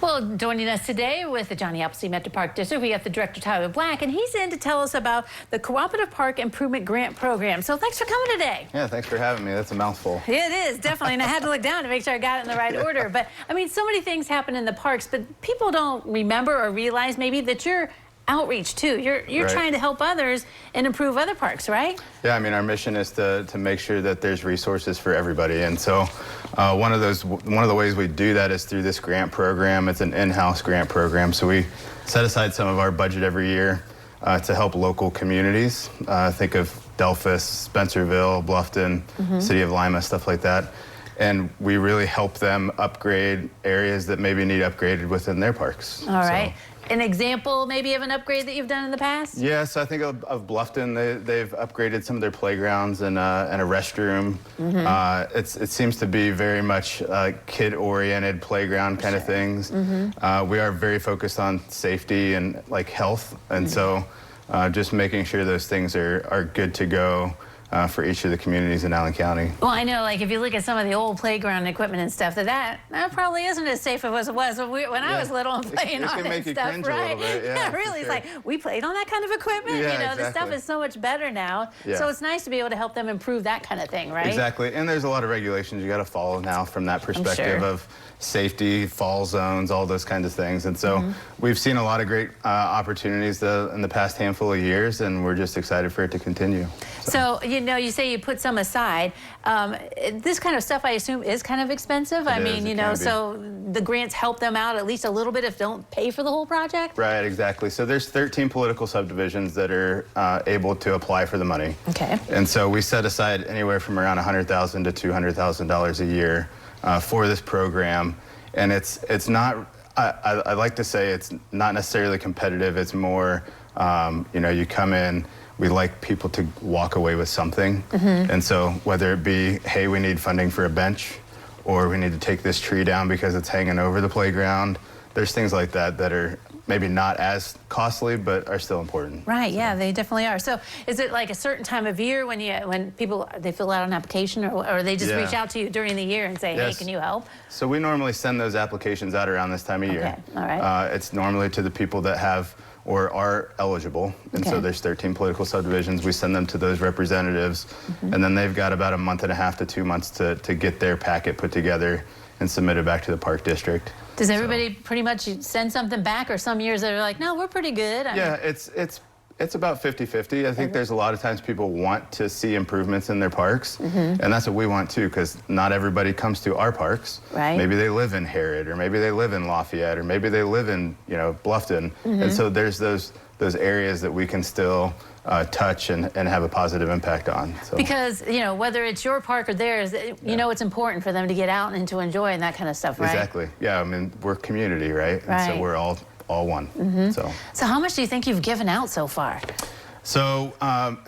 Well, joining us today with the Appleseed Metro Park District, we got the Director, Tyler Black, and he's in to tell us about the Cooperative Park Improvement Grant Program. So thanks for coming today. Yeah, thanks for having me. That's a mouthful. It is, definitely, and I had to look down to make sure I got it in the right order. But, I mean, so many things happen in the parks, but people don't remember or realize maybe that you're outreach too. You're right. Trying to help others and improve other parks, right? Yeah, I mean, our mission is to make sure that there's resources for everybody, and so one of the ways we do that is through this grant program. It's an in-house grant program, so we set aside some of our budget every year to help local communities. Think of Delphus, Spencerville, Bluffton, City of Lima, stuff like that. And we really help them upgrade areas that maybe need upgraded within their parks. All right. An example maybe of an upgrade that you've done in the past? Yes, I think of Bluffton. They've upgraded some of their playgrounds and a restroom. It seems to be very much kid-oriented playground kind of things. We are very focused on safety and like health, and so just making sure those things are good to go for each of the communities in Allen County. Well, I know, like, if you look at some of the old playground equipment and stuff, that probably isn't as safe as it was when I was little and playing on it and stuff, right? Yeah, really. It's like, we played on that kind of equipment. Yeah, you know, exactly. the stuff is so much better now. Yeah. So it's nice to be able to help them improve that kind of thing, right? Exactly. And there's a lot of regulations you got to follow now from that perspective of safety, fall zones, all those kinds of things. And so we've seen a lot of great opportunities in the past handful of years, and we're just excited for it to continue. So, you know, you say you put some aside. This kind of stuff, I assume, is kind of expensive. I mean, you know, so the grants help them out at least a little bit if they don't pay for the whole project? Right, exactly. So there's 13 political subdivisions that are able to apply for the money. Okay. And so we set aside anywhere from around $100,000 to $200,000 a year for this program. And it's not, I like to say it's not necessarily competitive. It's more, you know, you come in, we like people to walk away with something. And so whether it be, hey, we need funding for a bench, or we need to take this tree down because it's hanging over the playground, there's things like that that are maybe not as costly, but are still important. Right, so. Yeah, they definitely are. So is it like a certain time of year when people, they fill out an application, or they just reach out to you during the year and say, hey, can you help? So we normally send those applications out around this time of year. Okay, all right. It's normally to the people that have or are eligible. And so there's 13 political subdivisions. We send them to those representatives, and then they've got about a month and a half to 2 months to get their packet put together and submit it back to the park district. Does everybody pretty much send something back, or some years they're like, no, we're pretty good? Yeah, it's about 50-50. I think there's a lot of times people want to see improvements in their parks, and that's what we want too, because not everybody comes to our parks. Right. Maybe they live in Harrod, or maybe they live in Lafayette, or maybe they live in, you know, Bluffton, and so there's those areas that we can still touch and have a positive impact on. So. Because, you know, whether it's your park or theirs, you know, it's important for them to get out and to enjoy and that kind of stuff, right? Exactly. Yeah, I mean, we're community, right? And so we're all one. So how much do you think you've given out so far? So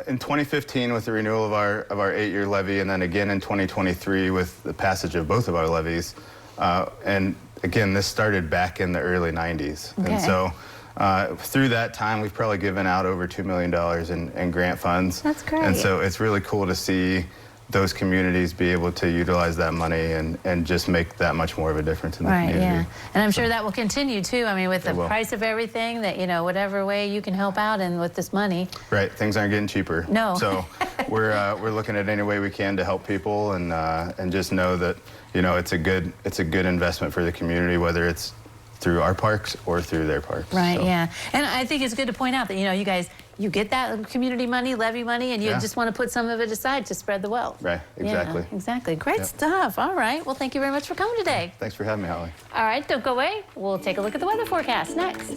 in 2015, with the renewal of our 8-year levy, and then again in 2023 with the passage of both of our levies, and again, this started back in the early 90s. And so through that time, we've probably given out over $2 million in grant funds. That's great. And so it's really cool to see those communities be able to utilize that money and just make that much more of a difference in the community. Yeah. And I'm sure that will continue too. I mean, with the price of everything, that, you know, whatever way you can help out and with this money. Right. Things aren't getting cheaper. No. So we're looking at any way we can to help people, and just know that, you know, it's a good investment for the community, whether it's through our parks or through their parks. Right, yeah. And I think it's good to point out that, you know, you guys, you get that community money, levy money, and you just want to put some of it aside to spread the wealth. Right, exactly. Yeah, exactly. Great stuff. All right. Well, thank you very much for coming today. Thanks for having me, Holly. All right, don't go away. We'll take a look at the weather forecast next.